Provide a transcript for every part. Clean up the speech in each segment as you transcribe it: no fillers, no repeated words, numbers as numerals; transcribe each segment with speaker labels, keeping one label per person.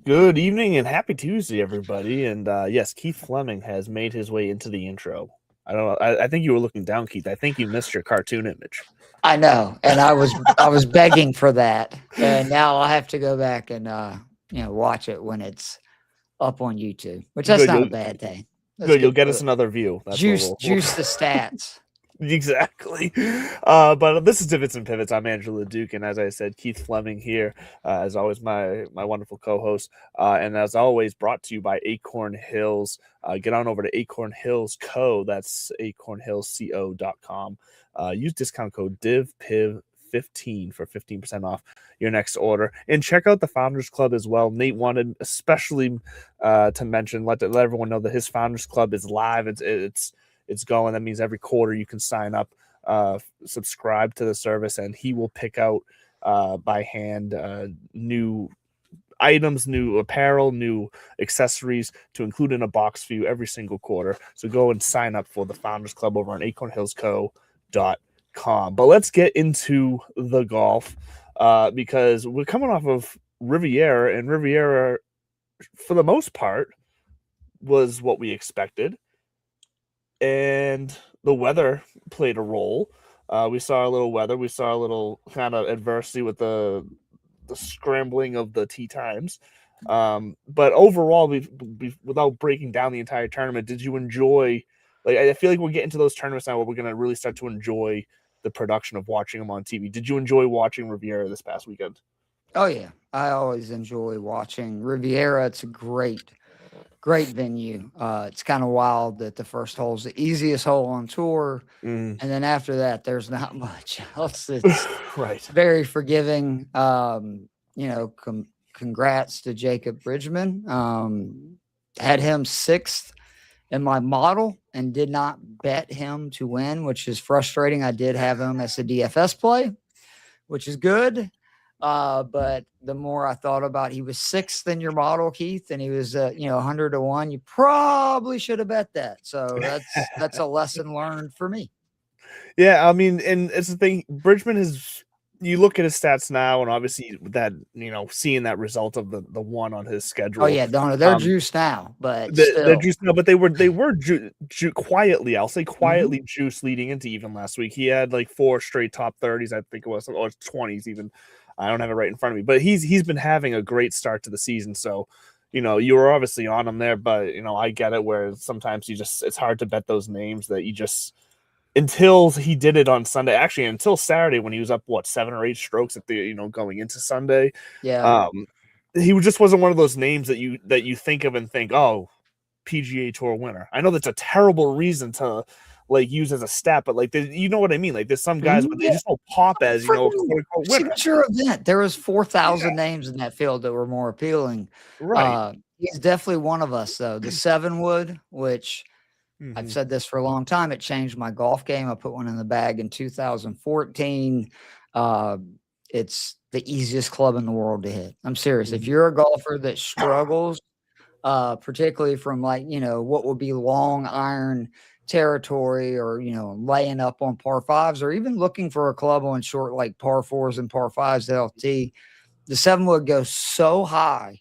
Speaker 1: Good evening and happy Tuesday, everybody. And yes, Keith Fleming has made his way into the intro. I don't know. I think you were looking down, Keith. I think you missed your cartoon image.
Speaker 2: I know, and I was begging for that, and now I'll have to go back and watch it when it's up on YouTube, which that's
Speaker 1: Good,
Speaker 2: not a
Speaker 1: you'll
Speaker 2: bad thing. That's
Speaker 1: good. You'll
Speaker 2: good
Speaker 1: get
Speaker 2: for
Speaker 1: us
Speaker 2: the
Speaker 1: another view. That's what we'll
Speaker 2: juice the stats.
Speaker 1: exactly. But this is Divots and Pivots. I'm Angela Duke, and as I said, Keith Fleming here, as always, my wonderful co-host, and as always, brought to you by Acorn Hills. Get on over to Acorn Hills Co. That's acornhillsco.com. Use discount code DivPiv15 for 15% off your next order, and check out the Founders Club as well. Nate wanted especially to mention, let everyone know that his Founders Club is live. It's going. That means every quarter you can sign up, subscribe to the service, and he will pick out by hand new items, new apparel, new accessories to include in a box for you every single quarter. So go and sign up for the Founders Club over on acornhillsco.com. But let's get into the golf because we're coming off of Riviera, and Riviera, for the most part, was what we expected. And the weather played a role. We saw a little weather. We saw a little kind of adversity with the scrambling of the tee times. But overall, without breaking down the entire tournament, did you enjoy? Like, I feel like we're getting to those tournaments now where we're going to really start to enjoy the production of watching them on TV. Did you enjoy watching Riviera this past weekend?
Speaker 2: Oh yeah, I always enjoy watching Riviera. It's a great venue. It's kind of wild that the first hole is the easiest hole on tour, and then after that, there's not much else. It's
Speaker 1: Right.
Speaker 2: very forgiving. Congrats to Jacob Bridgman. Had him sixth in my model and did not bet him to win, which is frustrating. I did have him as a DFS play, which is good. But the more I thought about, he was sixth in your model, Keith, and he was 100 to 1. You probably should have bet that. So that's a lesson learned for me.
Speaker 1: Yeah, I mean, and it's the thing. Bridgman has. You look at his stats now, and obviously that seeing that result of the one on his schedule.
Speaker 2: Oh yeah, Donna, they're juiced now, but
Speaker 1: they're
Speaker 2: still.
Speaker 1: juiced now. But they were quietly. I'll say quietly juiced leading into even last week. He had like 4 straight top 30s, I think it was, or 20s even. I don't have it right in front of me, but he's been having a great start to the season. So, you were obviously on him there, but I get it where sometimes it's hard to bet those names that you just. Until he did it on Sunday, actually until Saturday when he was up 7 or 8 strokes at the going into Sunday.
Speaker 2: Yeah.
Speaker 1: He just wasn't one of those names that you think of and think, oh, PGA Tour winner. I know that's a terrible reason to use as a stat, but you know what I mean. Like there's some guys, but they just don't pop as quote unquote winner.
Speaker 2: Signature event. There was 4,000 names in that field that were more appealing.
Speaker 1: Right.
Speaker 2: He's definitely one of us though. The 7-wood, which. I've said this for a long time. It changed my golf game. I put one in the bag in 2014. It's the easiest club in the world to hit. I'm serious. If you're a golfer that struggles, particularly from what would be long iron territory or, laying up on par 5s or even looking for a club on short like par 4s and par 5s LT, the 7-wood goes so high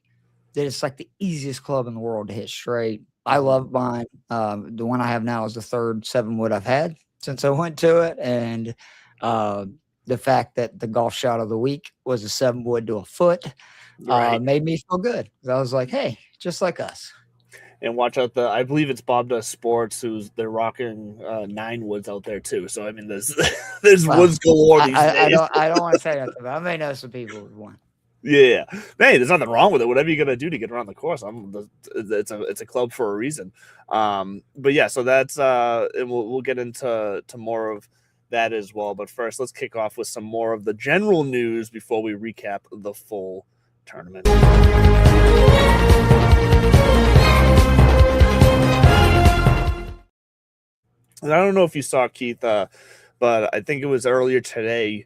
Speaker 2: that it's like the easiest club in the world to hit straight. I love mine. The one I have now is the third 7-wood I've had since I went to it. And the fact that the golf shot of the week was a 7-wood to a foot made me feel good. I was like, hey, just like us.
Speaker 1: And watch out I believe it's Bob Does Sports they're rocking 9 woods out there too. So I mean there's woods galore these days.
Speaker 2: I don't want to say that, but I may know some people who won.
Speaker 1: Yeah, hey, there's nothing wrong with it. Whatever you're gonna do to get around the course, it's a club for a reason. But yeah, so that's and we'll get into more of that as well. But first, let's kick off with some more of the general news before we recap the full tournament. And I don't know if you saw, Keith, but I think it was earlier today.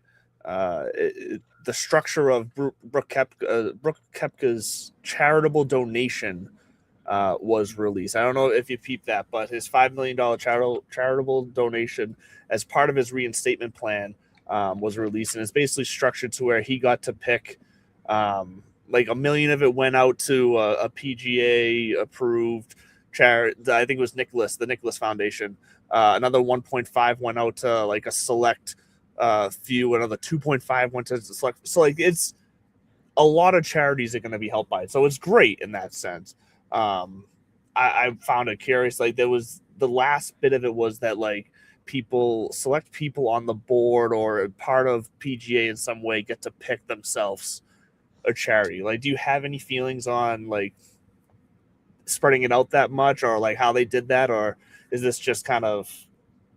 Speaker 1: The structure of Brooke Koepka's charitable donation was released. I don't know if you peeped that, but his $5 million charitable donation as part of his reinstatement plan was released, and it's basically structured to where he got to pick like $1 million of it went out to a PGA approved charity. I think it was the Nicholas Foundation. Another 1.5 went out to like a select few. Another 2.5 went to select. So like it's a lot of charities are going to be helped by it. So it's great in that sense. I found it curious. Like there was the last bit of it was that like select people on the board or part of PGA in some way get to pick themselves a charity. Like, do you have any feelings on like spreading it out that much, or like how they did that, or is this just kind of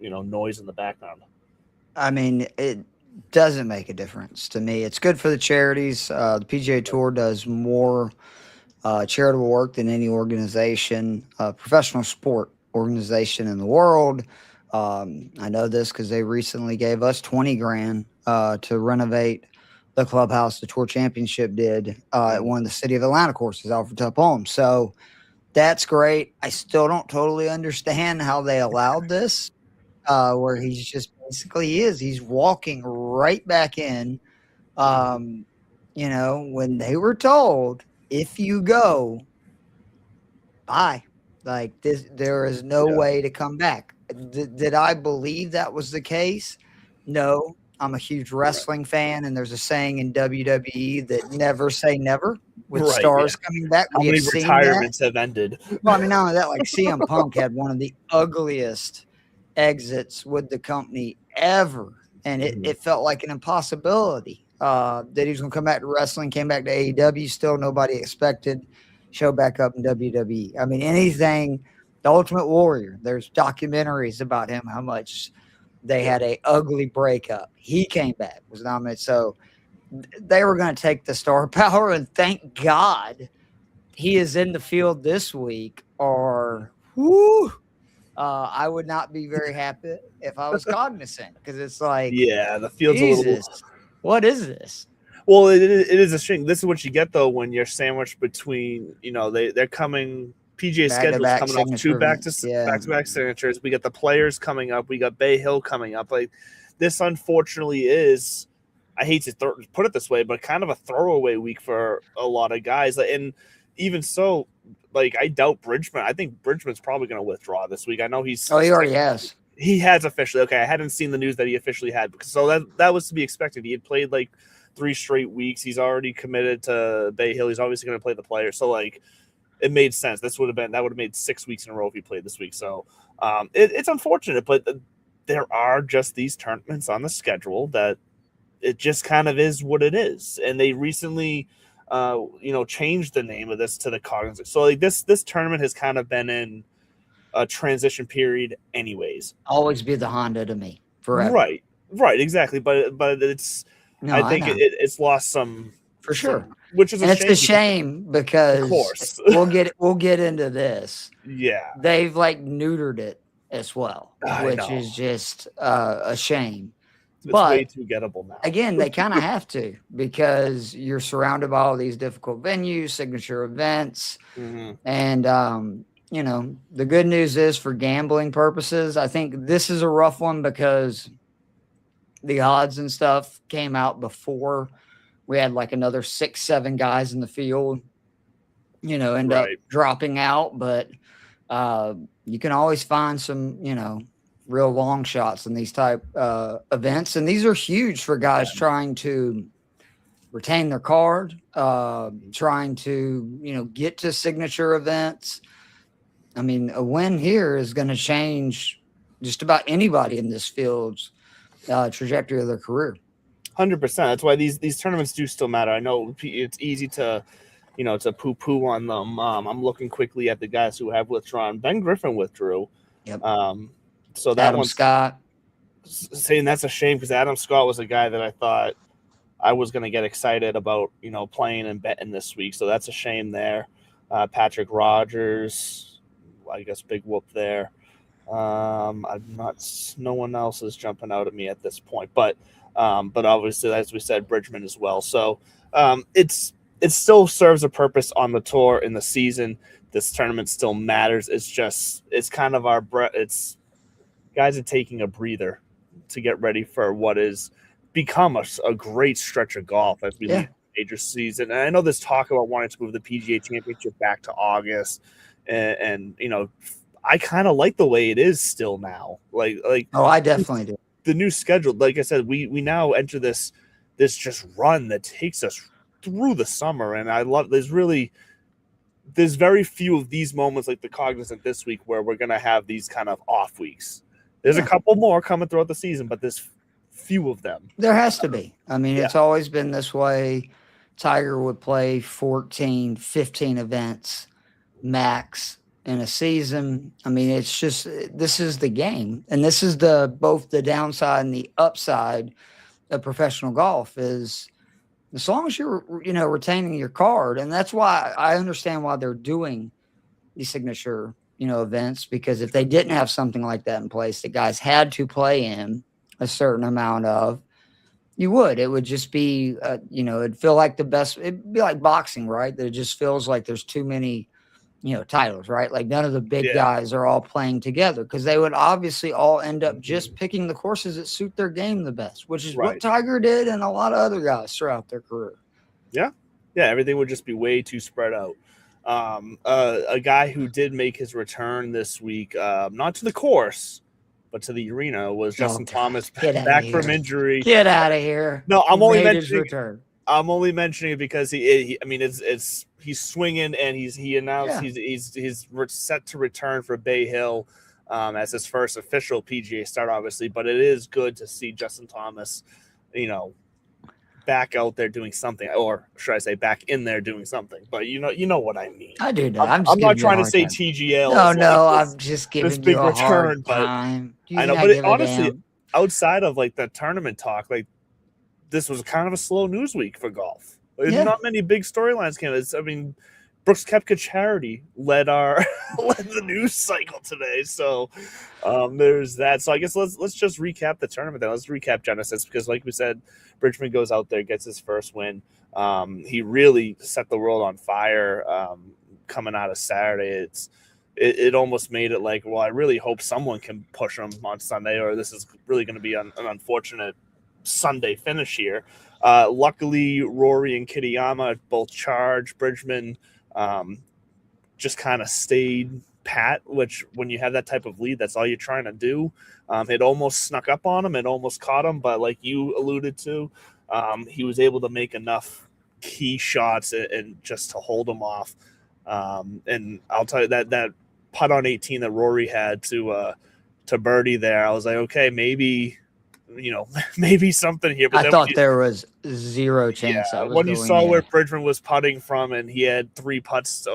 Speaker 1: noise in the background?
Speaker 2: I mean, it doesn't make a difference to me. It's good for the charities. The PGA Tour does more charitable work than any organization, professional sport organization in the world. I know this because they recently gave us 20 grand to renovate the clubhouse. The Tour Championship did at one of the City of Atlanta courses, Alfred Tup Home. So that's great. I still don't totally understand how they allowed this, where he's just he's walking right back in. When they were told, if you go, bye. Like this, there is no way to come back. Did I believe that was the case? No. I'm a huge wrestling fan, and there's a saying in WWE that never say never with stars coming back.
Speaker 1: How many retirements have ended?
Speaker 2: Well, I mean, not only that, like CM Punk had one of the ugliest exits with the company ever, and it felt like an impossibility that he was going to come back to wrestling. Came back to AEW, still nobody expected. Show back up in WWE. I mean, anything. The Ultimate Warrior. There's documentaries about him. How much they had a ugly breakup. He came back, was nominated. So they were going to take the star power, and thank God he is in the field this week. Or I would not be very happy if I was Cognizant, because it's like,
Speaker 1: the field's
Speaker 2: Jesus,
Speaker 1: a little.
Speaker 2: What is this?
Speaker 1: Well, it is a string. This is what you get though when you're sandwiched between. They're coming. PGA schedule's coming off two back-to-back signatures. We got the players coming up. We got Bay Hill coming up. Like this, unfortunately, is. I hate to put it this way, but kind of a throwaway week for a lot of guys. And even so, like I doubt Bridgman. I think Bridgman's probably going to withdraw this week. I know he's.
Speaker 2: Oh, he already has.
Speaker 1: He has officially. Okay, I hadn't seen the news that he officially had, so that was to be expected. He had played like 3 straight weeks. He's already committed to Bay Hill. He's obviously going to play the player. So like, it made sense. That would have made 6 weeks in a row if he played this week. So it's unfortunate, but there are just these tournaments on the schedule that it just kind of is what it is. And they recently, changed the name of this to the Cognizant. So like this tournament has kind of been in a transition period anyways.
Speaker 2: Always be the Honda to me forever.
Speaker 1: Right, exactly. But it's, I think it's lost some
Speaker 2: for sure.
Speaker 1: Which is
Speaker 2: it's a shame because, of course, we'll get into this.
Speaker 1: Yeah,
Speaker 2: they've like neutered it as well, which is just a shame.
Speaker 1: It's way too gettable now.
Speaker 2: Again, they kind of have to, because you're surrounded by all these difficult venues, signature events, and the good news is, for gambling purposes, I think this is a rough one because the odds and stuff came out before we had like another 6-7 guys in the field, end up dropping out. But you can always find some, real long shots in these type events. And these are huge for guys trying to retain their card, trying to, get to signature events. I mean, a win here is going to change just about anybody in this field's trajectory of their career.
Speaker 1: 100%. That's why these tournaments do still matter. I know it's easy to, to poo-poo on them. I'm looking quickly at the guys who have withdrawn. Ben Griffin withdrew.
Speaker 2: Yep.
Speaker 1: So that
Speaker 2: Adam Scott.
Speaker 1: Saying that's a shame, because Adam Scott was a guy that I thought I was going to get excited about, playing and betting this week. So that's a shame there. Patrick Rogers, I guess big whoop there. No one else is jumping out at me at this point, but obviously, as we said, Bridgman as well. So it still serves a purpose on the tour in the season. This tournament still matters. It's kind of it's guys are taking a breather to get ready for what is become a great stretch of golf as we major season. And I know there's talk about wanting to move the PGA Championship back to August, and I kind of like the way it is still now.
Speaker 2: Oh, I definitely do.
Speaker 1: The new schedule, like I said, we now enter this just run that takes us through the summer, and I love. There's very few of these moments like the Cognizant this week where we're gonna have these kind of off weeks. There's a couple more coming throughout the season, but there's few of them.
Speaker 2: There has to be. I mean, it's always been this way. Tiger would play 14, 15 events max in a season. I mean, it's just, this is the game. And this is both the downside and the upside of professional golf is as long as you're, retaining your card. And that's why I understand why they're doing these signature, events, because if they didn't have something like that in place, that guys had to play in a certain amount of, it would just be, it'd feel like it'd be like boxing, right? That it just feels like there's too many, titles, right? Like none of the big guys are all playing together because they would obviously all end up just picking the courses that suit their game the best, which is what Tiger did and a lot of other guys throughout their career.
Speaker 1: Yeah. Everything would just be way too spread out. A guy who did make his return this week, not to the course, but to the arena, was Justin Thomas back from injury.
Speaker 2: Get out of here!
Speaker 1: No, I'm only mentioning it because he's swinging and he announced he's set to return for Bay Hill as his first official PGA start, obviously. But it is good to see Justin Thomas, back out there doing something, or should I say back in there doing something, but you know what I mean.
Speaker 2: I do know.
Speaker 1: I'm not trying to say TGL.
Speaker 2: No, I'm just giving you a hard time.
Speaker 1: I know, but honestly, outside of like the tournament talk, like this was kind of a slow news week for golf. Not many big storylines came. I mean, Brooks Koepka charity led the news cycle today. So there's that. So I guess let's just recap the tournament then. Let's recap Genesis because, like we said, Bridgman goes out there, gets his first win. He really set the world on fire coming out of Saturday. It almost made it like, well, I really hope someone can push him on Sunday, or this is really going to be an unfortunate Sunday finish here. Luckily, Rory and Kitayama both charged. Bridgman just kind of stayed pat, which when you have that type of lead, that's all you're trying to do. It almost snuck up on him. It almost caught him. But like you alluded to, he was able to make enough key shots and just to hold him off. And I'll tell you that putt on 18 that Rory had to birdie there, I was like, okay, maybe something here. But
Speaker 2: I thought there was zero chance.
Speaker 1: When you saw where Bridgman was putting from, and he had 3 putts,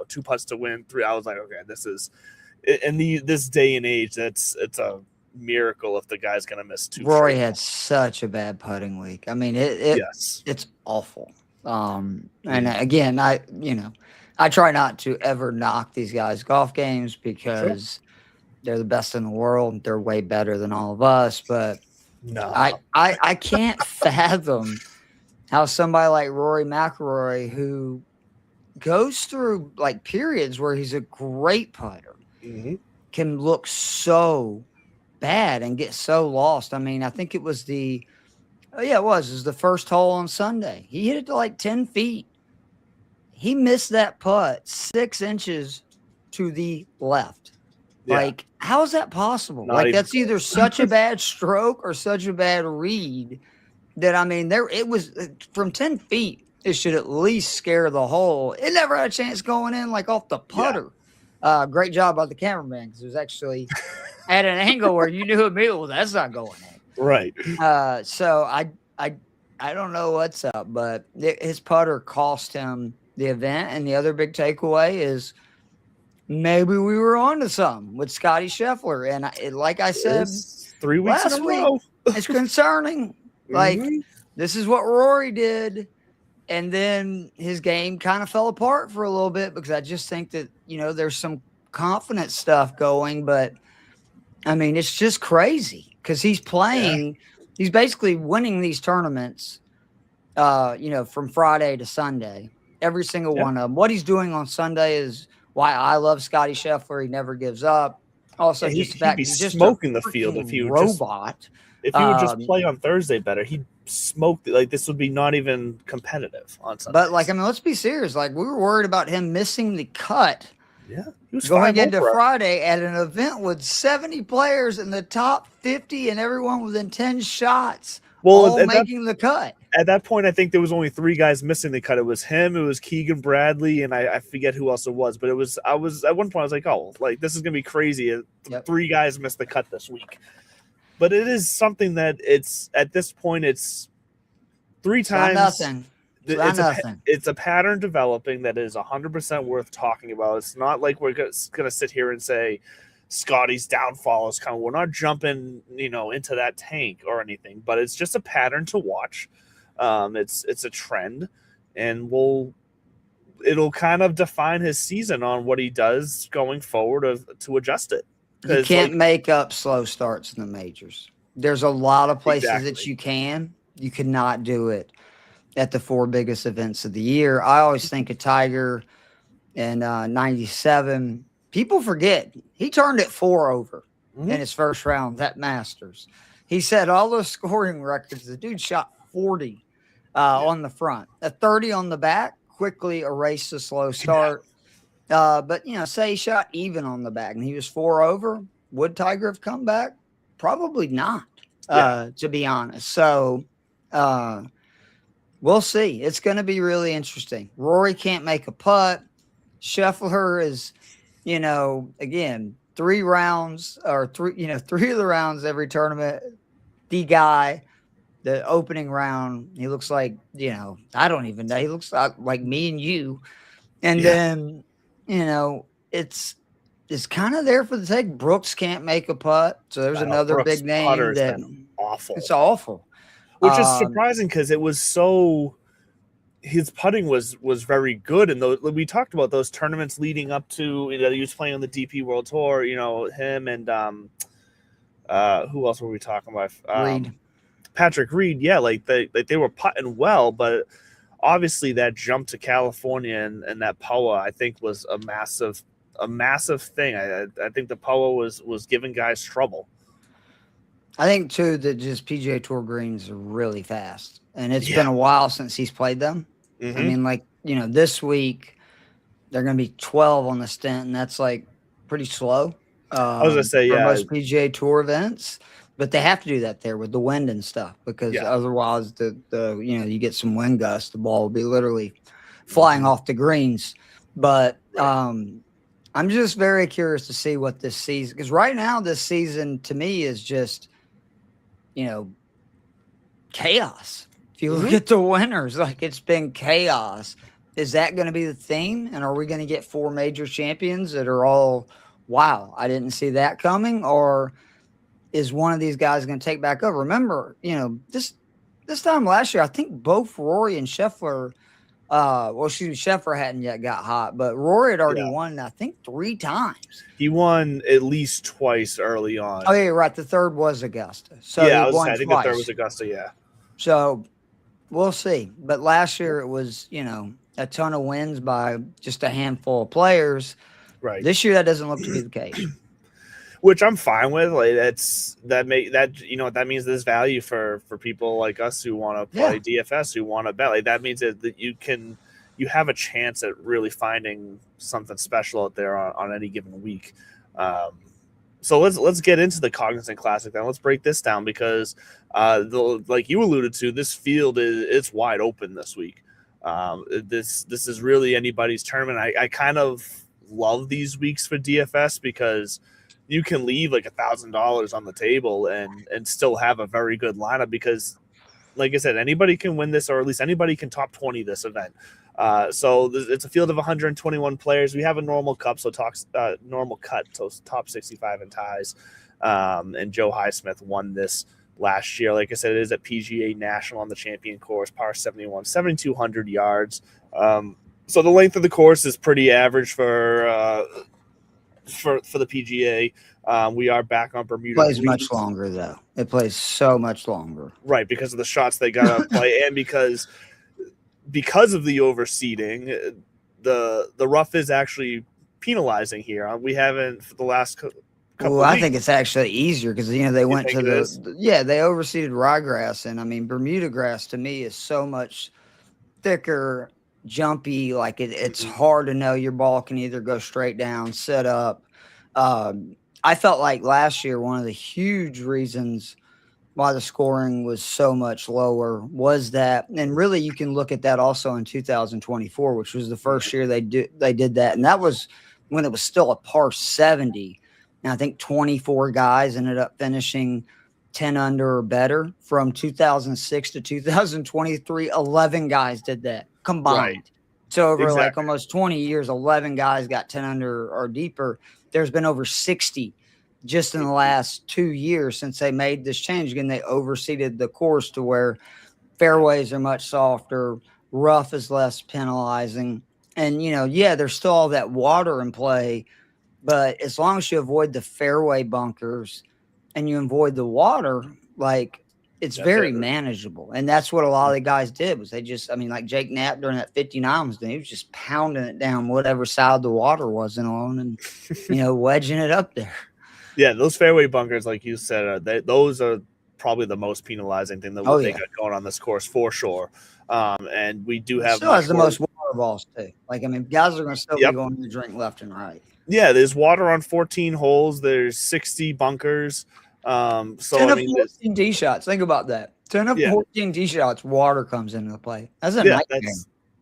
Speaker 1: 2 putts to win 3, I was like, okay, this is in this day and age, it's a miracle if the guy's going to miss 2.
Speaker 2: Rory had such a bad putting week. I mean, it's awful. And again, I try not to ever knock these guys' golf games because they're the best in the world. They're way better than all of us, but
Speaker 1: no,
Speaker 2: I can't fathom how somebody like Rory McIlroy, who goes through like periods where he's a great putter, can look so bad and get so lost. I mean, I think it was it was the first hole on Sunday. He hit it to like 10 feet. He missed that putt 6 inches to the left.
Speaker 1: Yeah.
Speaker 2: Like, how is that possible? That's either such a bad stroke or such a bad read that, I mean, it was from 10 feet. It should at least scare the hole. It never had a chance going in like off the putter. Yeah. Great job by the cameraman because it was actually at an angle where you knew immediately, well, that's not going in.
Speaker 1: Right.
Speaker 2: So I don't know what's up, but his putter cost him the event. And the other big takeaway is maybe we were on to something with Scotty Scheffler. And like I said,
Speaker 1: 3 weeks
Speaker 2: last
Speaker 1: in a row.
Speaker 2: It's concerning. Like, this is what Rory did. And then his game kind of fell apart for a little bit because I just think that, there's some confidence stuff going. But, I mean, it's just crazy because he's playing. He's basically winning these tournaments, from Friday to Sunday, every single one of them. What he's doing on Sunday is why I love Scotty Scheffler. He never gives up. Also,
Speaker 1: he'd be smoking the field if he would
Speaker 2: robot.
Speaker 1: If he would just play on Thursday better, he'd smoked. Like this would be not even competitive on Sundays.
Speaker 2: But like, I mean, let's be serious. Like, we were worried about him missing the cut.
Speaker 1: Yeah, he was
Speaker 2: going
Speaker 1: 5
Speaker 2: into
Speaker 1: over.
Speaker 2: Friday at an event with 70 players in the top 50 and everyone within 10 shots, all making the cut.
Speaker 1: At that point, I think there was only 3 guys missing the cut. It was him, it was Keegan Bradley, and I forget who else it was. But I was at one point I was like, oh, like this is gonna be crazy. Yep. 3 guys missed the cut this week. But it is something that it's at this point it's 3 times
Speaker 2: nothing.
Speaker 1: It's a pattern developing that is 100% worth talking about. It's not like we're going to sit here and say Scotty's downfall is coming. We're not jumping, into that tank or anything, but it's just a pattern to watch. It's a trend, and it'll kind of define his season on what he does going forward to adjust it.
Speaker 2: You can't make up slow starts in the majors. There's a lot of places that you can. You cannot do it at the 4 biggest events of the year. I always think of Tiger in 97. People forget he turned it 4 over in his first round at Masters. He set all those scoring records. The dude shot 40 on the front, a 30 on the back, quickly erased the slow start. But, say he shot even on the back and he was 4 over. Would Tiger have come back? Probably not, to be honest. So, we'll see. It's going to be really interesting. Rory can't make a putt. Scheffler is, again, 3 rounds or 3 of the rounds every tournament. The guy, the opening round, he looks like, I don't even know. He looks like me and you. And then, it's kind of there for the take. Brooks can't make a putt. So there's another big name that
Speaker 1: awful.
Speaker 2: It's awful.
Speaker 1: Which is surprising because it was his putting was very good. And we talked about those tournaments leading up to, he was playing on the DP World Tour, him and who else were we talking about?
Speaker 2: Reed.
Speaker 1: Patrick Reed. Yeah. They were putting well, but obviously that jump to California and that POA, I think was a massive thing. I think the POA was giving guys trouble.
Speaker 2: I think, too, that just PGA Tour greens are really fast. And it's been a while since he's played them. I mean, this week, they're going to be 12 on the stint, and that's, pretty slow.
Speaker 1: I was going to say,
Speaker 2: for most PGA Tour events. But they have to do that there with the wind and stuff because otherwise, you get some wind gusts, the ball will be literally flying off the greens. But I'm just very curious to see what this season – because right now, this season, to me, is just – chaos. If you look at the winners, it's been chaos. Is that going to be the theme? And are we going to get 4 major champions that are all, wow, I didn't see that coming? Or is one of these guys going to take back over? Remember, this time last year, I think both Rory and Scheffler, Scheffler hadn't yet got hot, but Rory had already won, I think, 3 times.
Speaker 1: He won at least twice early on.
Speaker 2: Oh, yeah, right. The third was Augusta. So
Speaker 1: I think the third was Augusta, yeah.
Speaker 2: So we'll see. But last year it was, a ton of wins by just a handful of players.
Speaker 1: Right.
Speaker 2: This year that doesn't look to be the case.
Speaker 1: Which I'm fine with. That means there's value for people like us who want to play DFS, who want to bet. That means that you have a chance at really finding something special out there on any given week. So let's get into the Cognizant Classic then. Let's break this down because like you alluded to, this field it's wide open this week. This is really anybody's tournament. I kind of love these weeks for DFS because you can leave $1,000 on the table and still have a very good lineup because, like I said, anybody can win this, or at least anybody can top 20 this event. So it's a field of 121 players. We have a normal cup, so normal cut, so top 65 in ties. And Joe Highsmith won this last year. Like I said, it is at PGA National on the Champion Course, par 71, 7,200 yards. So the length of the course is pretty average for the PGA. We are back on Bermuda.
Speaker 2: It plays much longer, though. It plays so much longer.
Speaker 1: Right, because of the shots they got to play and because of the overseeding, the rough is actually penalizing here. We haven't, for the last
Speaker 2: Well,
Speaker 1: couple
Speaker 2: I
Speaker 1: weeks.
Speaker 2: think it's actually easier because they
Speaker 1: You
Speaker 2: went
Speaker 1: think
Speaker 2: to
Speaker 1: it is?
Speaker 2: they overseeded ryegrass, and I mean Bermuda grass to me is so much thicker, jumpy. Like it's
Speaker 1: Mhm.
Speaker 2: hard to know your ball can either go straight down, set up. I felt like last year one of the huge reasons why the scoring was so much lower was that, and really you can look at that also in 2024, which was the first year they did that, and that was when it was still a par 70. And I think 24 guys ended up finishing 10 under or better from 2006 to 2023. 11 guys did that
Speaker 1: Right.
Speaker 2: combined. So over like
Speaker 1: Exactly.
Speaker 2: almost 20 years, 11 guys got 10 under or deeper. There's been over 60 just in the last 2 years since they made this change. Again, they overseeded the course to where fairways are much softer, rough is less penalizing. And, yeah, there's still all that water in play, but as long as you avoid the fairway bunkers and you avoid the water, like it's
Speaker 1: That's it.
Speaker 2: very manageable. And that's what a lot of the guys did was they just, I mean, like Jake Knapp during that 59 was, he was just pounding it down whatever side the water wasn't on and, wedging it up there.
Speaker 1: Yeah, those fairway bunkers, like you said, those are probably the most penalizing thing that
Speaker 2: Oh,
Speaker 1: what they
Speaker 2: yeah.
Speaker 1: got going on this course for sure. And we do
Speaker 2: It
Speaker 1: have
Speaker 2: still has
Speaker 1: much
Speaker 2: the
Speaker 1: more.
Speaker 2: most water balls too. Like, I mean, guys are going to still be
Speaker 1: Yep.
Speaker 2: going to drink left and right.
Speaker 1: Yeah, there's water on 14 holes. There's 60 bunkers. So
Speaker 2: 10
Speaker 1: I
Speaker 2: of
Speaker 1: mean,
Speaker 2: 14 D shots. Think about that. 10 of
Speaker 1: yeah,
Speaker 2: 14 D shots, water comes into the play. That's a
Speaker 1: yeah,
Speaker 2: nightmare.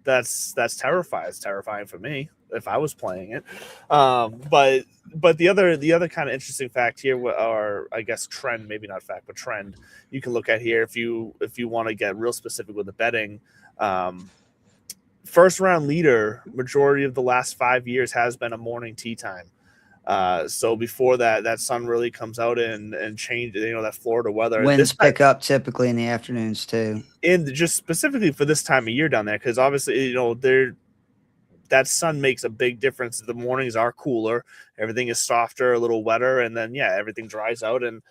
Speaker 1: that's terrifying. It's terrifying for me if I was playing it. But the other kind of interesting fact here, or I guess trend, maybe not fact, but trend, you can look at here if you want to get real specific with the betting. First round leader, majority of the last 5 years has been a morning tee time. So before that sun really comes out and change, that Florida weather.
Speaker 2: Winds pick up typically in the afternoons too.
Speaker 1: And just specifically for this time of year down there, because obviously, that sun makes a big difference. The mornings are cooler, everything is softer, a little wetter, and then everything dries out and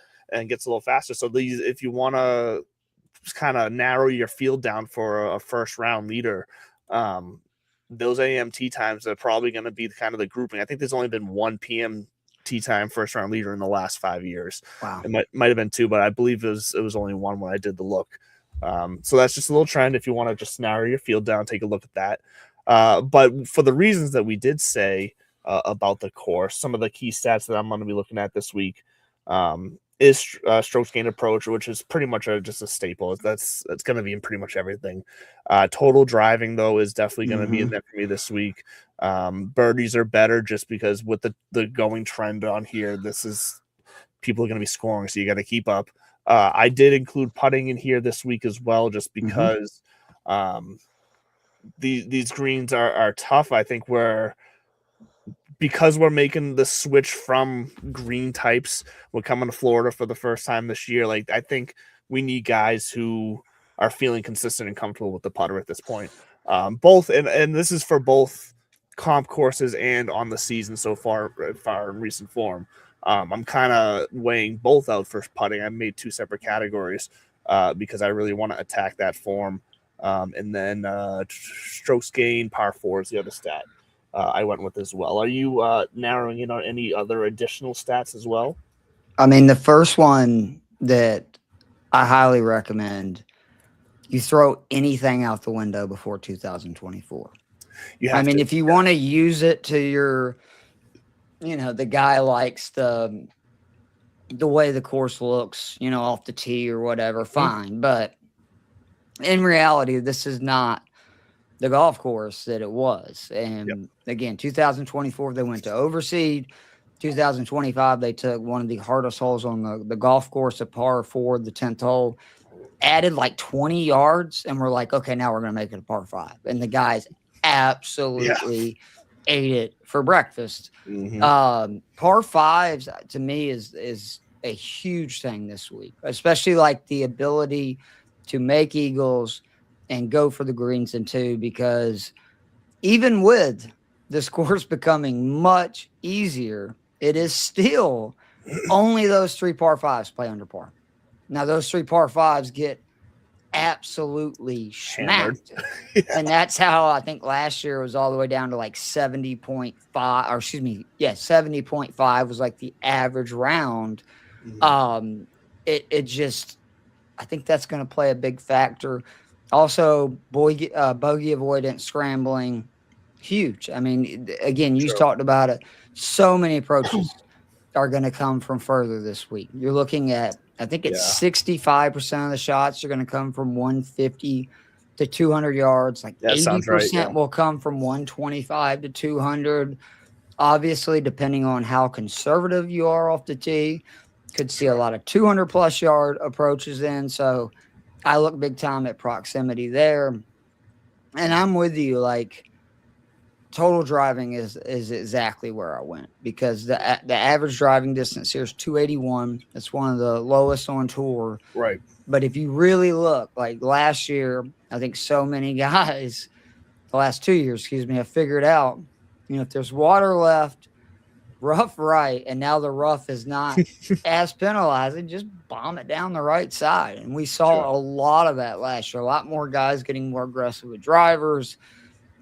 Speaker 1: gets a little faster. So if you want to kind of narrow your field down for a first round leader, those AM tee times are probably going to be kind of the grouping. I think there's only been 1 p.m. tee time first round leader in the last 5 years.
Speaker 2: Wow.
Speaker 1: It might have been 2, but I believe it was only 1 when I did the look. So that's just a little trend. If you want to just narrow your field down, take a look at that. But for the reasons that we did say about the course, some of the key stats that I'm going to be looking at this week is strokes gained approach, which is pretty much just a staple. That's going to be in pretty much everything. Total driving, though, is definitely going to be in there for me this week. Birdies are better just because with the going trend on here, people are going to be scoring, so you got to keep up. I did include putting in here this week as well, just because these greens are tough. I think because we're making the switch from green types, we're coming to Florida for the first time this year. Like, I think we need guys who are feeling consistent and comfortable with the putter at this point. Both, and this is for both comp courses and on the season so far in recent form. I'm kind of weighing both out for putting. I made 2 separate categories because I really want to attack that form. And then strokes gained, par 4 is the other stat I went with as well. Are you narrowing in on any other additional stats as well?
Speaker 2: I mean, the first one that I highly recommend, you throw anything out the window before 2024. I mean, if you want to use it to your, the guy likes the way the course looks, off the tee or whatever, fine. But in reality, this is not the golf course that it was. And again, 2024, they went to overseed. 2025, they took one of the hardest holes on the golf course, a par 4, the 10th hole, added like 20 yards, and we're like, okay, now we're going to make it a par 5. And the guys absolutely ate it for breakfast. Par 5s to me is a huge thing this week, especially like the ability to make eagles and go for the greens in 2, because even with this course becoming much easier, it is still only those 3 par 5s play under par. Now, those 3 par 5s get absolutely
Speaker 1: Hammered.
Speaker 2: smacked it. And that's how I think last year was all the way down to like 70.5, or excuse me, 70.5 was like the average round. It just, I think that's going to play a big factor. Also, bogey avoidance, scrambling, huge. I mean, again, you talked about it. So many approaches are going to come from further this week. You're looking at, I think it's 65% of the shots are going to come from 150 to 200 yards. Like
Speaker 1: That sounds
Speaker 2: 80%
Speaker 1: right, yeah.
Speaker 2: will come from 125 to 200. Obviously, depending on how conservative you are off the tee, could see a lot of 200 plus yard approaches in. So I look big time at proximity there. And I'm with you. Like, total driving is exactly where I went, because the average driving distance here is 281. That's one of the lowest on tour.
Speaker 1: Right.
Speaker 2: But if you really look, like last year, I think so many guys, the last 2 years, excuse me, have figured out, if there's water left, rough right, and now the rough is not as penalizing, just bomb it down the right side. And we saw a lot of that last year. A lot more guys getting more aggressive with drivers.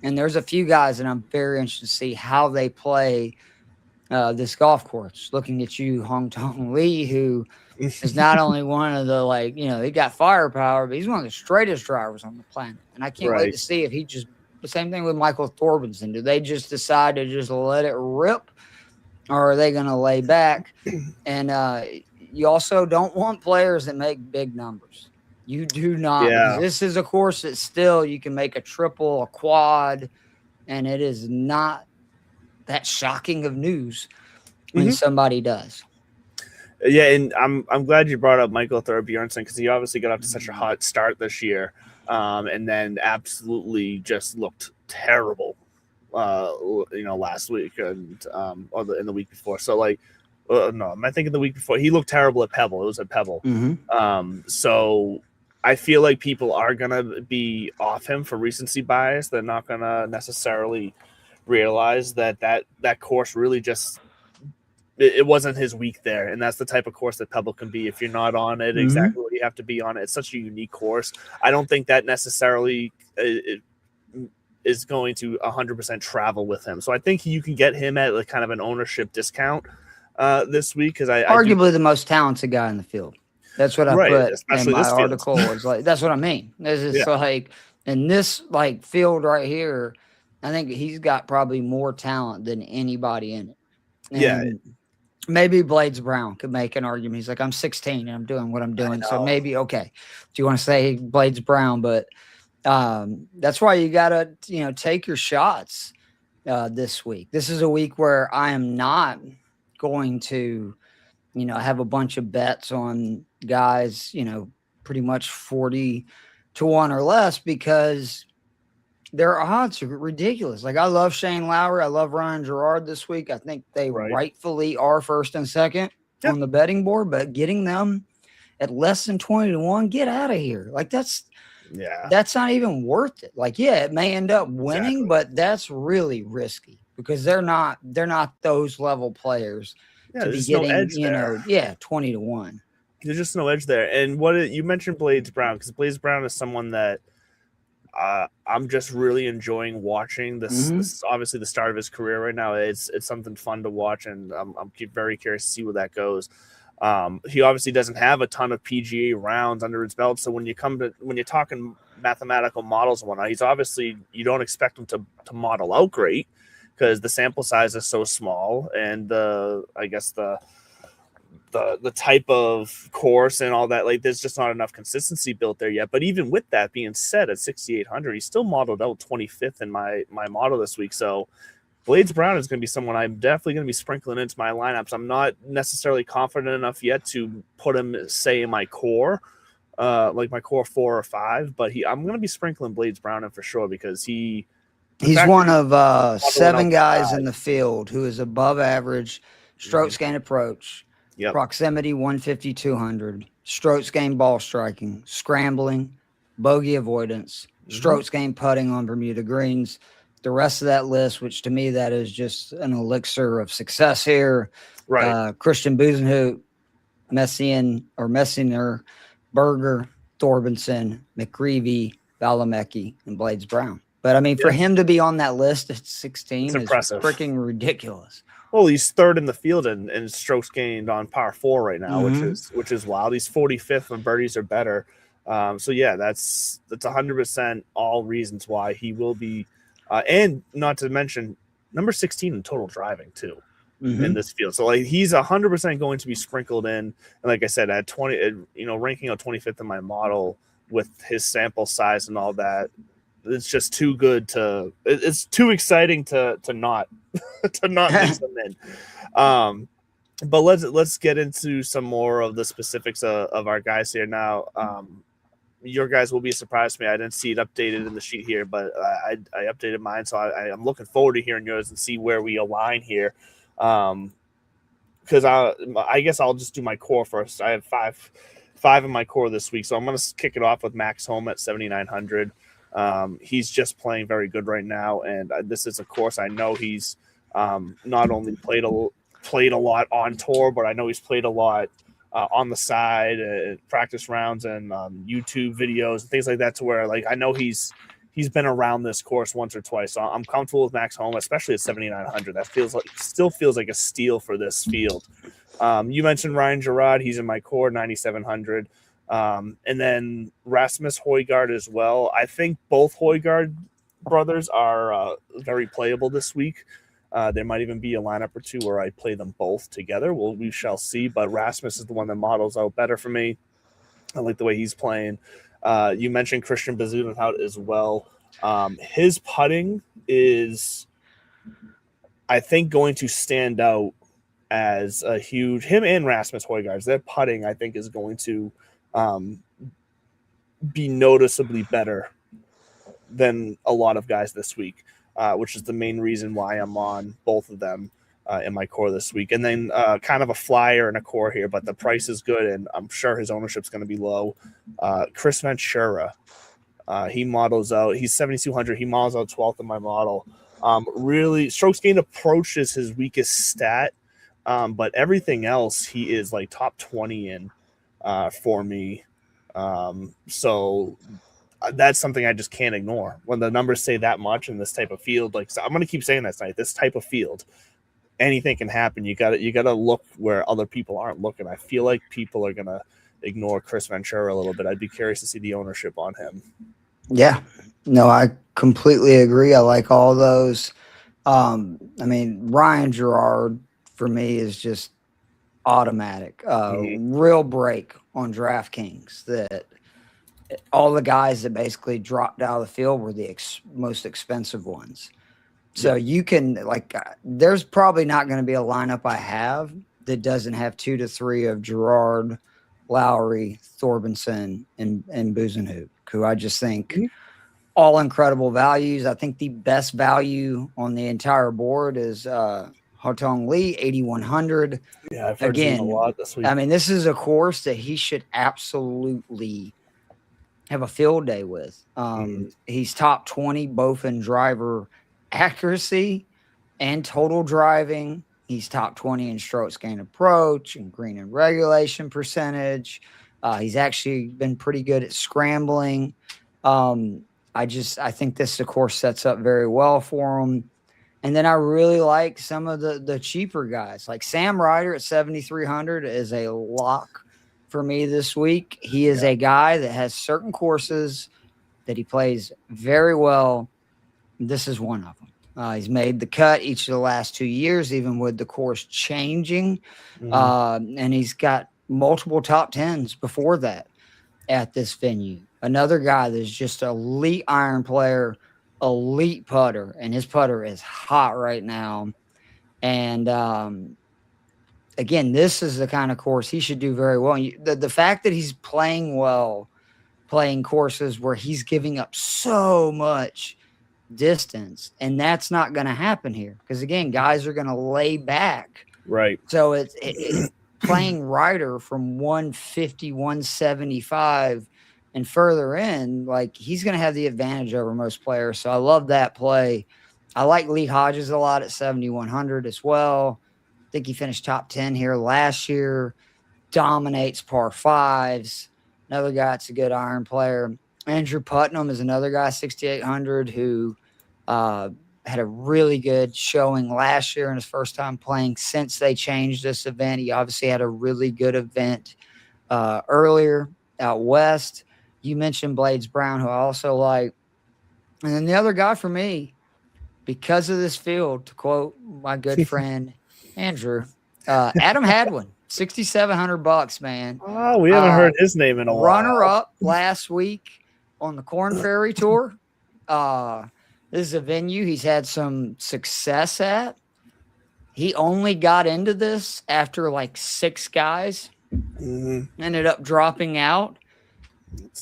Speaker 2: And there's a few guys that I'm very interested to see how they play this golf course. Looking at you, Hong Tong Lee, who is not only one of the, like, he got firepower, but he's one of the straightest drivers on the planet. And I can't wait to see if he just, the same thing with Michael Thorbjornsen. Do they just decide to just let it rip, or are they going to lay back? And you also don't want players that make big numbers. You do not. Because this is a course that still you can make a triple, a quad, and it is not that shocking of news when somebody does.
Speaker 1: Yeah, and I'm glad you brought up Michael Thorbjornsen, because he obviously got off to such a hot start this year, and then absolutely just looked terrible, last week and in the week before. So like, no, am I thinking the week before? He looked terrible at Pebble. It was at Pebble. So I feel like people are gonna be off him for recency bias. They're not gonna necessarily realize that course really just. It wasn't his week there, and that's the type of course that Pebble can be. If you're not on it exactly what you have to be on it, it's such a unique course. I don't think that necessarily is going to 100% travel with him. So I think you can get him at like kind of an ownership discount this week, because
Speaker 2: arguably the most talented guy in the field. That's what I put in my article. Is like, that's what I mean. This is like, in this like field right here, I think he's got probably more talent than anybody in it. And maybe Blades Brown could make an argument. He's like, I'm 16 and I'm doing what I'm doing. So maybe, okay, do you want to say Blades Brown? But that's why you got to, take your shots this week. This is a week where I am not going to, have a bunch of bets on guys, pretty much 40 to 1 or less, because their odds are ridiculous. Like, I love Shane Lowry. I love Ryan Gerard this week. I think they rightfully are first and second on the betting board, but getting them at less than 20 to 1, get out of here. Like, that's not even worth it. Like, it may end up winning, but that's really risky, because they're not those level players to be getting, 20 to 1.
Speaker 1: There's just no edge there. And you mentioned Blades Brown, because Blades Brown is someone that I'm just really enjoying watching. This is obviously the start of his career right now. It's something fun to watch, and I'm very curious to see where that goes. He obviously doesn't have a ton of PGA rounds under his belt, so when you're talking mathematical models and whatnot, he's obviously, you don't expect him to model out great, because the sample size is so small, and the type of course and all that, like, there's just not enough consistency built there yet. But even with that being said, at 6,800, he's still modeled out 25th in my model this week. So Blades Brown is going to be someone I'm definitely going to be sprinkling into my lineups. I'm not necessarily confident enough yet to put him, say, in my core, like my core 4 or 5, but I'm going to be sprinkling Blades Brown in for sure, because he's
Speaker 2: one of 7 guys in the field who is above average strokes gain approach, proximity 150, 200, strokes gain ball striking, scrambling, bogey avoidance, strokes gain putting on Bermuda greens. The rest of that list, which to me, that is just an elixir of success here. Christian Busenhout, Messier, Berger, Thorbenson, McGreevy, Balamecki, and Blades Brown. But I mean, for
Speaker 1: Yeah.
Speaker 2: him to be on that list at
Speaker 1: It's
Speaker 2: 16 is
Speaker 1: impressive.
Speaker 2: freaking ridiculous.
Speaker 1: Well, he's third in the field in strokes gained on par 4 right now,
Speaker 2: Mhm.
Speaker 1: which is wild. He's 45th when birdies are better. So yeah, that's 100% all reasons why he will be, and not to mention number 16 in total driving too in this field. So like he's 100% going to be sprinkled in. And like I said, at 20, ranking out 25th in my model with his sample size and all that, it's just too good to. It's too exciting to not to not mix them in. But let's get into some more of the specifics of our guys here now. Your guys will be surprised to me. I didn't see it updated in the sheet here, but I updated mine, so I'm looking forward to hearing yours and see where we align here. Because I guess I'll just do my core first. I have five in my core this week, so I'm going to kick it off with Max Home at 7,900. He's just playing very good right now, and this is a course I know he's not only played a lot on tour, but I know he's played a lot on the side, practice rounds, and YouTube videos and things like that. To where like I know he's been around this course once or twice, so I'm comfortable with Max Home, especially at 7,900. That still feels like a steal for this field. You mentioned Ryan Gerard; he's in my core, 9,700. And then Rasmus Højgaard as well. I think both Højgaard brothers are very playable this week. There might even be a lineup or two where I play them both together. We shall see. But Rasmus is the one that models out better for me. I like the way he's playing. You mentioned Christian Bezuidenhout as well. His putting is, I think, going to stand out as a huge – him and Rasmus Højgaard, their putting, I think, is going to be noticeably better than a lot of guys this week, which is the main reason why I'm on both of them in my core this week. And then kind of a flyer and a core here, but the price is good, and I'm sure his ownership's going to be low. Chris Ventura, he models out – he's 7,200. He models out 12th in my model. Really, strokes gained approaches his weakest stat, but everything else he is like top 20 in for me. So that's something I just can't ignore when the numbers say that much in this type of field. Like, so I'm going to keep saying that tonight, this type of field, anything can happen. You got to look where other people aren't looking. I feel like people are going to ignore Chris Ventura a little bit. I'd be curious to see the ownership on him.
Speaker 2: Yeah, no, I completely agree. I like all those. I mean, Ryan Gerard for me is just automatic. Real break on DraftKings that all the guys that basically dropped out of the field were the most expensive ones. So you can there's probably not going to be a lineup I have that doesn't have 2 to 3 of Gerard, Lowry, Thorbenson, and Bezuidenhout, who I just think all incredible values. I think the best value on the entire board is Hotong Lee, 8,100.
Speaker 1: Yeah, I've heard him a lot this week.
Speaker 2: I mean, this is a course that he should absolutely have a field day with. He's top 20 both in driver accuracy and total driving. He's top 20 in strokes gained approach and green and regulation percentage. He's actually been pretty good at scrambling. I think this, of course, sets up very well for him. And then I really like some of the cheaper guys. Like Sam Ryder at 7,300 is a lock for me this week. He is a guy that has certain courses that he plays very well. This is one of them. He's made the cut each of the last 2 years, even with the course changing. And he's got multiple top 10s before that at this venue. Another guy that's just an elite iron player, elite putter, and his putter is hot right now. And again, this is the kind of course he should do very well. The fact that he's playing well, playing courses where he's giving up so much distance, and that's not going to happen here because, again, guys are going to lay back.
Speaker 1: Right.
Speaker 2: So it's playing Ryder from 150, 175 and further in, like, he's going to have the advantage over most players. So I love that play. I like Lee Hodges a lot at 7,100 as well. I think he finished top 10 here last year, dominates par fives. another guy that's a good iron player. Andrew Putnam is another guy, 6,800, who had a really good showing last year in his first time playing since they changed this event. He obviously had a really good event earlier out west. You mentioned Blades Brown, who I also like. And then the other guy for me, because of this field, to quote my good friend Andrew, Adam Hadwin, $6,700, man.
Speaker 1: Oh, we haven't heard his name in a
Speaker 2: Runner
Speaker 1: while.
Speaker 2: up last week on the Corn Ferry Tour. This is a venue he's had some success at. He only got into this after like 6 guys ended up dropping out.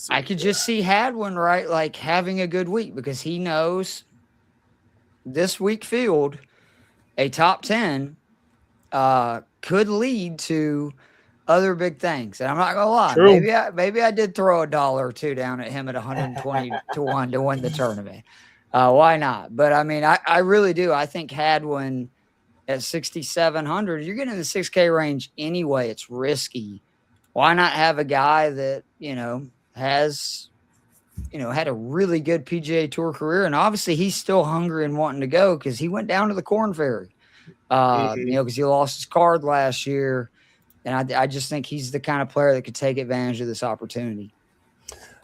Speaker 2: I could just see Hadwin, right, like having a good week because he knows this week field, a top 10 could lead to other big things. And I'm not gonna lie,
Speaker 1: True.
Speaker 2: maybe I did throw $1 or 2 down at him at 120 to 1 to win the tournament. Why not? But I mean, I really do. I think Hadwin at 6,700, you're getting in the 6K range anyway. It's risky. Why not have a guy that, has, had a really good PGA Tour career, and obviously he's still hungry and wanting to go because he went down to the Corn Ferry, because he lost his card last year, and I just think he's the kind of player that could take advantage of this opportunity.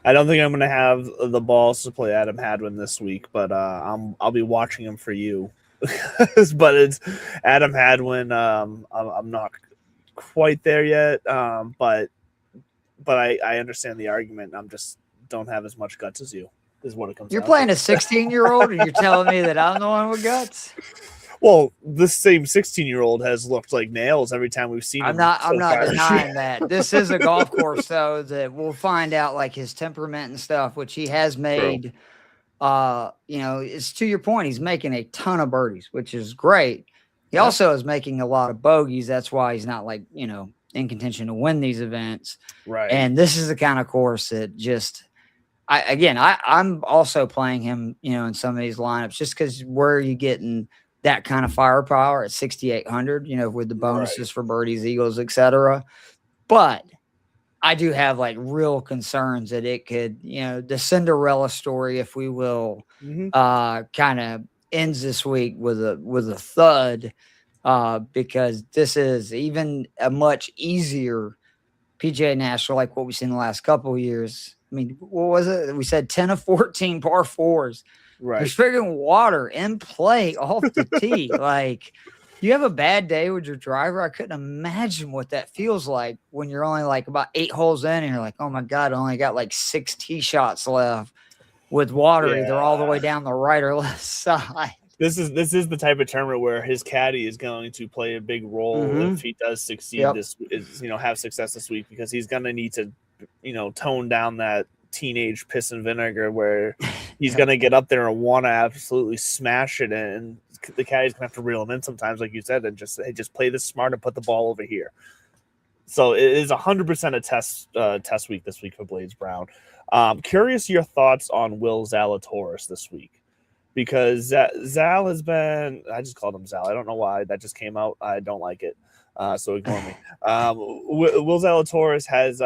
Speaker 1: I don't think I'm going to have the balls to play Adam Hadwin this week, but I'll be watching him for you. But it's Adam Hadwin. I'm not quite there yet, but I understand the argument. I'm just don't have as much guts as you. Is what it comes.
Speaker 2: You're playing a 16-year-old, and you're telling me that I'm the one with guts.
Speaker 1: Well, this same 16-year-old has looked like nails every time we've seen him.
Speaker 2: I'm not denying that. This is a golf course, though, that we'll find out like his temperament and stuff, which he has made. It's to your point. He's making a ton of birdies, which is great. He also is making a lot of bogeys. That's why he's not like, in contention to win these events.
Speaker 1: Right.
Speaker 2: And this is the kind of course that just, I'm also playing him, in some of these lineups just because where are you getting that kind of firepower at 6,800, with the bonuses for birdies, eagles, etc. But I do have like real concerns that it could, the Cinderella story, if we will, kind of ends this week with a thud, because this is even a much easier PGA National, like what we've seen the last couple of years. I mean, what was it? We said 10 of 14 par 4s.
Speaker 1: Right.
Speaker 2: There's friggin' water in play off the tee. Like, you have a bad day with your driver. I couldn't imagine what that feels like when you're only like about 8 holes in and you're like, oh my God, I only got like 6 tee shots left with water either all the way down the right or left side.
Speaker 1: This is the type of tournament where his caddy is going to play a big role if he does succeed have success this week, because he's going to need to, tone down that teenage piss and vinegar where he's going to get up there and want to absolutely smash it, and the caddy's going to have to reel him in sometimes, like you said, and just play this smart and put the ball over here. So it is 100% a test week this week for Blades Brown. Curious your thoughts on Will Zalatoris this week, because Zal has been, I just called him Zal. I don't know why that just came out. I don't like it. So ignore me. Will Zalatoris has,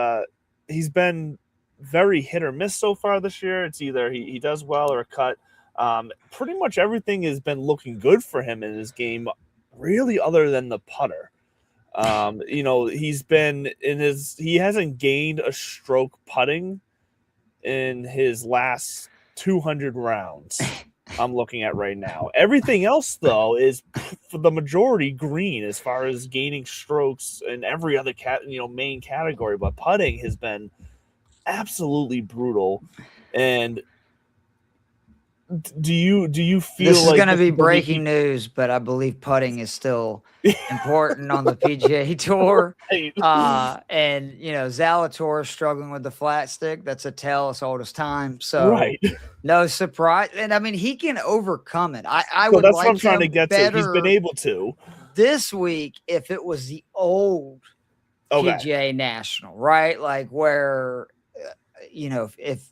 Speaker 1: he's been very hit or miss so far this year. It's either he does well or a cut. Pretty much everything has been looking good for him in his game, really, other than the putter. He hasn't gained a stroke putting in his last 200 rounds. I'm looking at right now. Everything else, though, is for the majority green as far as gaining strokes in every other main category. But putting has been absolutely brutal. And do you feel
Speaker 2: this is
Speaker 1: like
Speaker 2: going to be breaking news, but I believe putting is still important on the PGA Tour. And Zalatoris struggling with the flat stick. That's a tale as old as time. So no surprise. And I mean, he can overcome it. I would. That's like what I'm trying to get to.
Speaker 1: He's been able to
Speaker 2: this week if it was the old PGA National, right? Like where, if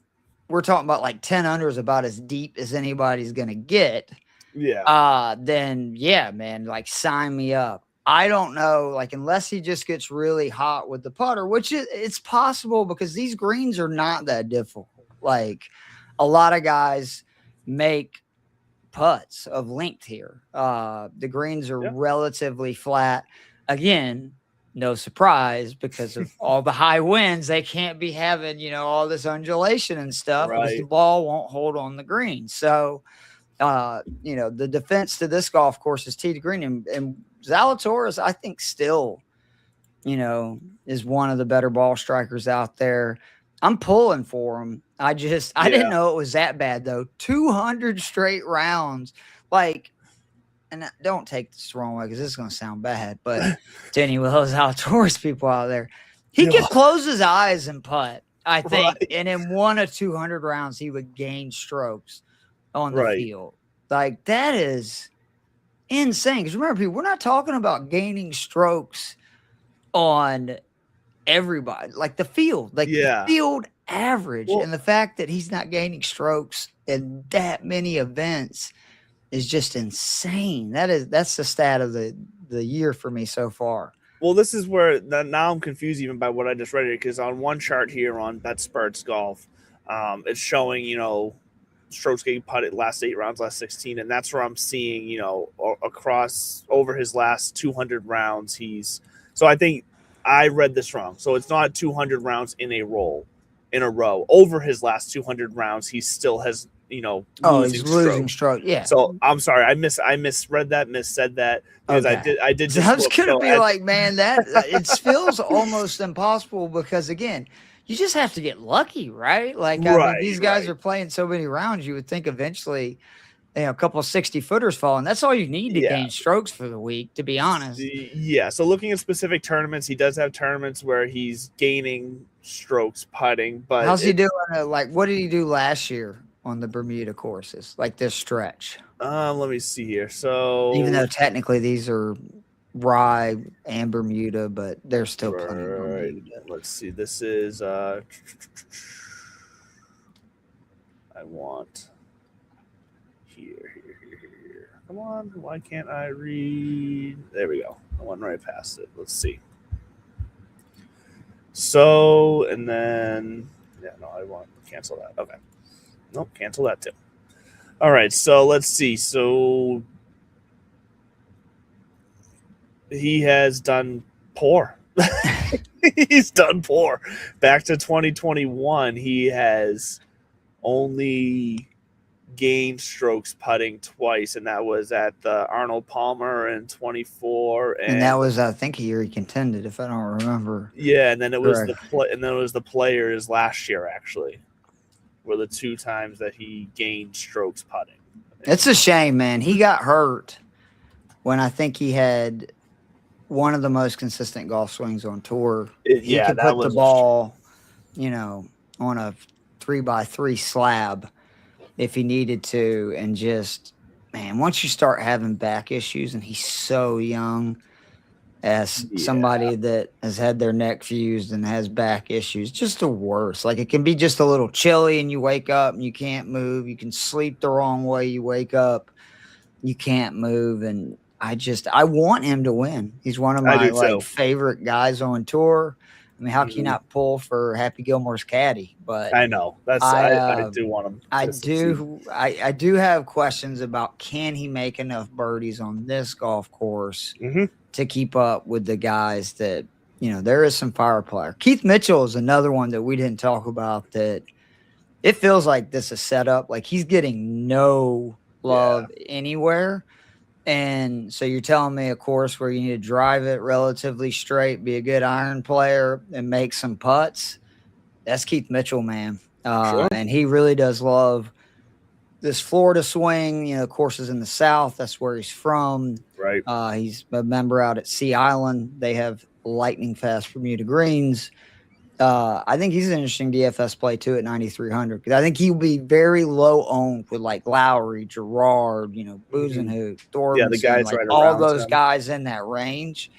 Speaker 2: we're talking about like 10 under is about as deep as anybody's going to get.
Speaker 1: Yeah.
Speaker 2: Then yeah, man, like sign me up. I don't know, like unless he just gets really hot with the putter, which it's possible because these greens are not that difficult. Like a lot of guys make putts of length here. The greens are
Speaker 1: Yeah.
Speaker 2: relatively flat. Again, no surprise because of all the high winds. They can't be having, all this undulation and stuff because the
Speaker 1: Right.
Speaker 2: ball won't hold on the green. So, the defense to this golf course is tee to green. And Zalatoris, I think, still, is one of the better ball strikers out there. I'm pulling for him. I didn't know it was that bad though. 200 straight rounds. Like, and don't take this the wrong way because this is going to sound bad, but to any of those Zalatoris people out there, he could close his eyes and putt, I think.
Speaker 1: Right.
Speaker 2: And in 1 or 200 rounds, he would gain strokes on the
Speaker 1: Right.
Speaker 2: field. Like, that is insane. Because remember, people, we're not talking about gaining strokes on everybody, like the field, the field average.
Speaker 1: Well,
Speaker 2: and the fact that he's not gaining strokes in that many events is just insane. That's the stat of the year for me so far.
Speaker 1: Well, this is where now I'm confused even by what I just read here, because on one chart here on BetSperts Golf, it's showing, strokes getting putted last 8 rounds, last 16, and that's where I'm seeing, across over his last 200 rounds, so I think I read this wrong. So it's not 200 rounds in a row. Over his last 200 rounds, he still has,
Speaker 2: he's losing stroke. Yeah.
Speaker 1: So I'm sorry, I misread that, missaid that, because
Speaker 2: okay.
Speaker 1: I did.
Speaker 2: I was gonna be like, man, that it feels almost impossible because again, you just have to get lucky, right? Like, I mean, these guys are playing so many rounds, you would think eventually, a couple of 60-footers fall, and that's all you need to gain strokes for the week, to be honest.
Speaker 1: Yeah. So looking at specific tournaments, he does have tournaments where he's gaining strokes putting. But
Speaker 2: how's he doing? Like, what did he do last year on the Bermuda courses, like this stretch?
Speaker 1: Let me see here. So
Speaker 2: even though technically these are Rye and Bermuda, but they're still plenty of Bermuda.
Speaker 1: Let's see. This is I want here. Come on, why can't I read? There we go. I went right past it. Let's see. So, and then I want to cancel that. Okay. Nope, cancel that too. All right, so let's see. So he has done poor. He's done poor. Back to 2021, he has only gained strokes putting twice, and that was at the Arnold Palmer in 24,
Speaker 2: and that was, I think, a year he contended, if I don't remember.
Speaker 1: Yeah, and then it was the Players last year, actually, were the 2 times that he gained strokes putting.
Speaker 2: It's a shame, man. He got hurt when I think he had one of the most consistent golf swings on tour. He could put the ball, on a 3x3 slab if he needed to, and just, man, once you start having back issues, and he's so young, as somebody that has had their neck fused and has back issues, just the worst. Like, it can be just a little chilly and you wake up and you can't move. You can sleep the wrong way. You wake up, you can't move. And I want him to win. He's one of my favorite guys on tour. I mean, how can you not pull for Happy Gilmore's caddy? But
Speaker 1: I know I do want him.
Speaker 2: I do have questions about, can he make enough birdies on this golf course to keep up with the guys that, there is some firepower. Keith Mitchell is another one that we didn't talk about, that it feels like this is set up. Like, he's getting no love anywhere. And so you're telling me a course where you need to drive it relatively straight, be a good iron player, and make some putts. That's Keith Mitchell, man. And he really does love this Florida swing, courses in the South. That's where he's from.
Speaker 1: Right.
Speaker 2: He's a member out at Sea Island. They have lightning fast Bermuda greens. I think he's an interesting DFS play too at 9,300, because I think he'll be very low owned with like Lowry, Gerard, Buzenhout, Thorbenson,
Speaker 1: the guys
Speaker 2: like
Speaker 1: right
Speaker 2: all
Speaker 1: around
Speaker 2: those
Speaker 1: him.
Speaker 2: guys in that range.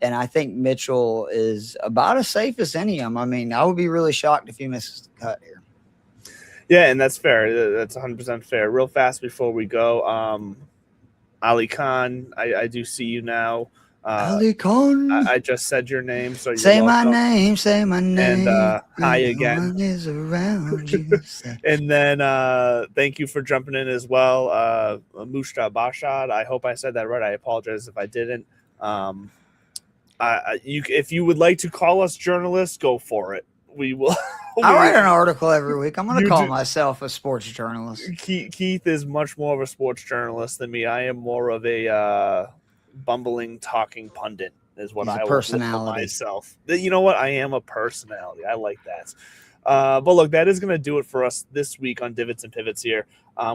Speaker 2: And I think Mitchell is about as safe as any of them. I mean, I would be really shocked if he misses the cut here.
Speaker 1: Yeah, and that's fair. That's 100% fair. Real fast before we go, Ali Khan, I do see you now.
Speaker 2: Ali Khan.
Speaker 1: I just said your name, so you're
Speaker 2: Say
Speaker 1: welcome.
Speaker 2: my name, say my name.
Speaker 1: And hi
Speaker 2: No
Speaker 1: again.
Speaker 2: one is around you.
Speaker 1: And then thank you for jumping in as well, Mushta Bashad. I hope I said that right. I apologize if I didn't. If you would like to call us journalists, go for it. We will.
Speaker 2: I write an article every week. I'm going to call
Speaker 1: do.
Speaker 2: myself a sports journalist.
Speaker 1: Keith is much more of a sports journalist than me. I am more of a bumbling, talking pundit. Is what I will call myself. You know what? I am a personality. I like that. But look, that is going to do it for us this week on Divots and Pivots here.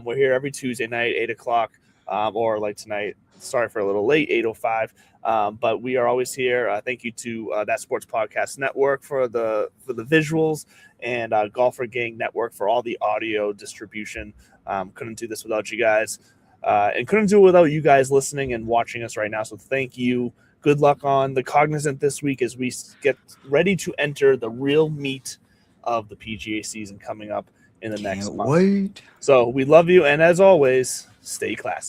Speaker 1: We're here every Tuesday night, 8 o'clock, or like tonight. Sorry for a little late, 8:05. But we are always here. Thank you to That Sports Podcast Network for the visuals, and Golfer Gang Network for all the audio distribution. Couldn't do this without you guys, and couldn't do it without you guys listening and watching us right now. So thank you. Good luck on the Cognizant this week as we get ready to enter the real meat of the PGA season coming up in the next month.
Speaker 2: Wait.
Speaker 1: So we love you, and as always, stay classy.